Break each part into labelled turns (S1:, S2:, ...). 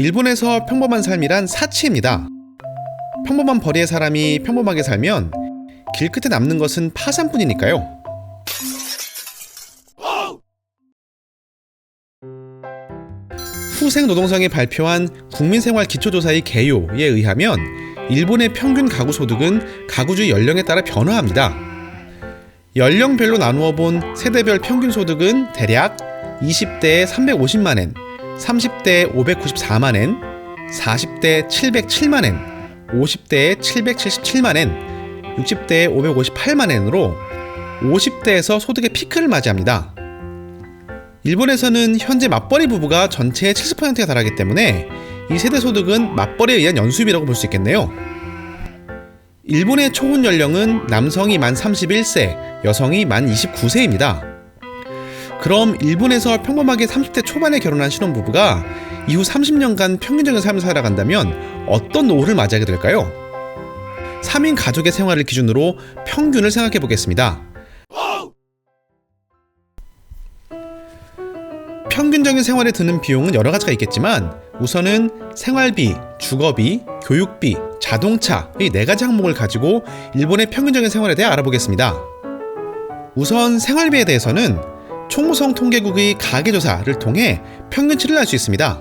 S1: 일본에서 평범한 삶이란 사치입니다. 평범한 벌이의 사람이 평범하게 살면 길끝에 남는 것은 파산뿐이니까요. 후생노동성이 발표한 국민생활기초조사의 개요에 의하면 일본의 평균 가구 소득은 가구주의 연령에 따라 변화합니다. 연령별로 나누어 본 세대별 평균 소득은 대략 20대에 350만엔, 30대에 594만엔, 40대에 707만엔, 50대에 777만엔, 60대에 558만엔으로 50대에서 소득의 피크를 맞이합니다. 일본에서는 현재 맞벌이 부부가 전체의 70%에 달하기 때문에 이 세대 소득은 맞벌이에 의한 연수입이라고 볼 수 있겠네요. 일본의 초혼 연령은 남성이 만 31세, 여성이 만 29세입니다. 그럼 일본에서 평범하게 30대 초반에 결혼한 신혼부부가 이후 30년간 평균적인 삶을 살아간다면 어떤 노후를 맞이하게 될까요? 3인 가족의 생활을 기준으로 평균을 생각해 보겠습니다. 평균적인 생활에 드는 비용은 여러 가지가 있겠지만 우선은 생활비, 주거비, 교육비, 자동차 이 4가지 항목을 가지고 일본의 평균적인 생활에 대해 알아보겠습니다. 우선 생활비에 대해서는 총무성 통계국의 가계조사를 통해 평균치를 알 수 있습니다.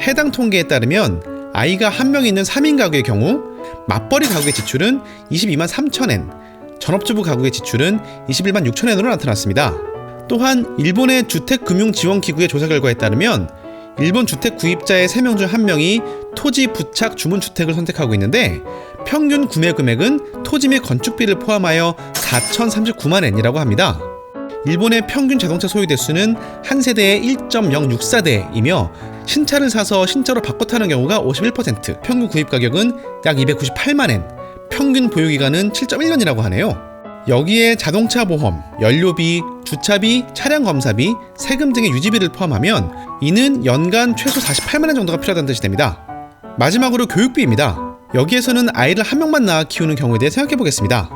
S1: 해당 통계에 따르면 아이가 1명 있는 3인 가구의 경우 맞벌이 가구의 지출은 22만 3천엔, 전업주부 가구의 지출은 21만 6천엔으로 나타났습니다. 또한 일본의 주택금융지원기구의 조사 결과에 따르면 일본 주택 구입자의 3명 중 1명이 토지 부착 주문주택을 선택하고 있는데 평균 구매 금액은 토지 및 건축비를 포함하여 4,039만엔이라고 합니다. 일본의 평균 자동차 소유 대수는 한 세대에 1.064대이며 신차를 사서 신차로 바꿔 타는 경우가 51%, 평균 구입 가격은 약 298만엔, 평균 보유기간은 7.1년이라고 하네요. 여기에 자동차 보험, 연료비, 주차비, 차량 검사비, 세금 등의 유지비를 포함하면 이는 연간 최소 48만엔 정도가 필요하다는 뜻이 됩니다. 마지막으로 교육비입니다. 여기에서는 아이를 1명만 낳아 키우는 경우에 대해 생각해 보겠습니다.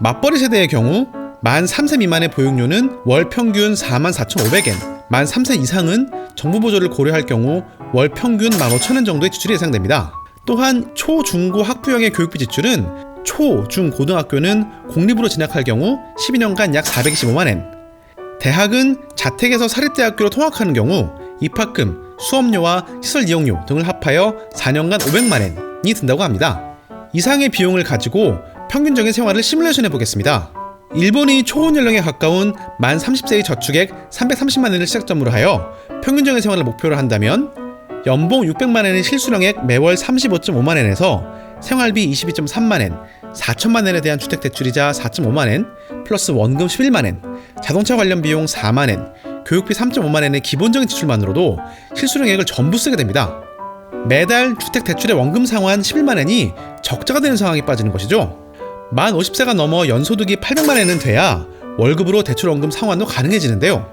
S1: 맞벌이 세대의 경우 만 3세 미만의 보육료는 월 평균 44,500엔, 만 3세 이상은 정부 보조를 고려할 경우 월 평균 15,000엔 정도의 지출이 예상됩니다. 또한 초, 중, 고 학부형의 교육비 지출은 초, 중, 고등학교는 공립으로 진학할 경우 12년간 약 425만엔, 대학은 자택에서 사립대학교로 통학하는 경우 입학금, 수업료와 시설 이용료 등을 합하여 4년간 500만엔이 든다고 합니다. 이상의 비용을 가지고 평균적인 생활을 시뮬레이션 해보겠습니다. 일본이 초혼 연령에 가까운 만 30세의 저축액 330만엔을 시작점으로 하여 평균적인 생활을 목표로 한다면 연봉 600만엔의 실수령액 매월 35.5만엔에서 생활비 22.3만엔, 4천만엔에 대한 주택대출이자 4.5만엔, 플러스 원금 11만엔, 자동차 관련 비용 4만엔, 교육비 3.5만엔의 기본적인 지출만으로도 실수령액을 전부 쓰게 됩니다. 매달 주택대출의 원금 상환 11만엔이 적자가 되는 상황에 빠지는 것이죠. 만 50세가 넘어 연소득이 800만엔은 돼야 월급으로 대출 원금 상환도 가능해지는데요.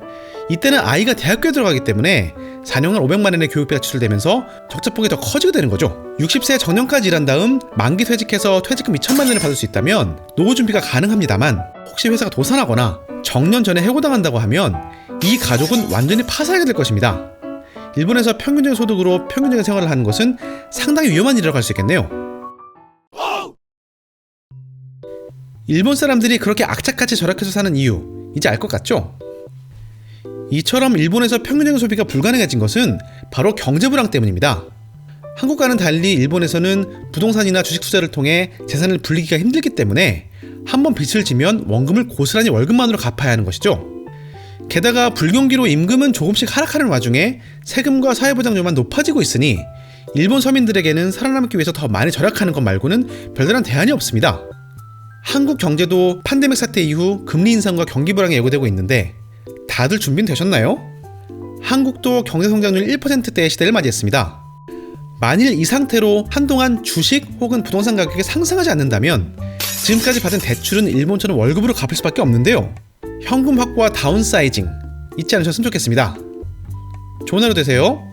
S1: 이때는 아이가 대학교에 들어가기 때문에 4년간 500만엔의 교육비가 지출되면서 적자폭이 더 커지게 되는 거죠. 60세 정년까지 일한 다음 만기 퇴직해서 퇴직금 2천만엔을 받을 수 있다면 노후 준비가 가능합니다만 혹시 회사가 도산하거나 정년 전에 해고당한다고 하면 이 가족은 완전히 파산하게 될 것입니다. 일본에서 평균적인 소득으로 평균적인 생활을 하는 것은 상당히 위험한 일이라고 할 수 있겠네요. 일본 사람들이 그렇게 악착같이 절약해서 사는 이유 이제 알 것 같죠? 이처럼 일본에서 평균적인 소비가 불가능해진 것은 바로 경제 불황 때문입니다. 한국과는 달리 일본에서는 부동산이나 주식 투자를 통해 재산을 불리기가 힘들기 때문에 한번 빚을 지면 원금을 고스란히 월급만으로 갚아야 하는 것이죠. 게다가 불경기로 임금은 조금씩 하락하는 와중에 세금과 사회보장료만 높아지고 있으니 일본 서민들에게는 살아남기 위해서 더 많이 절약하는 것 말고는 별다른 대안이 없습니다. 한국 경제도 팬데믹 사태 이후 금리 인상과 경기 불황이 예고되고 있는데 다들 준비는 되셨나요? 한국도 경제성장률 1%대의 시대를 맞이했습니다. 만일 이 상태로 한동안 주식 혹은 부동산 가격이 상승하지 않는다면 지금까지 받은 대출은 일본처럼 월급으로 갚을 수밖에 없는데요. 현금 확보와 다운사이징 잊지 않으셨으면 좋겠습니다. 좋은 하루 되세요.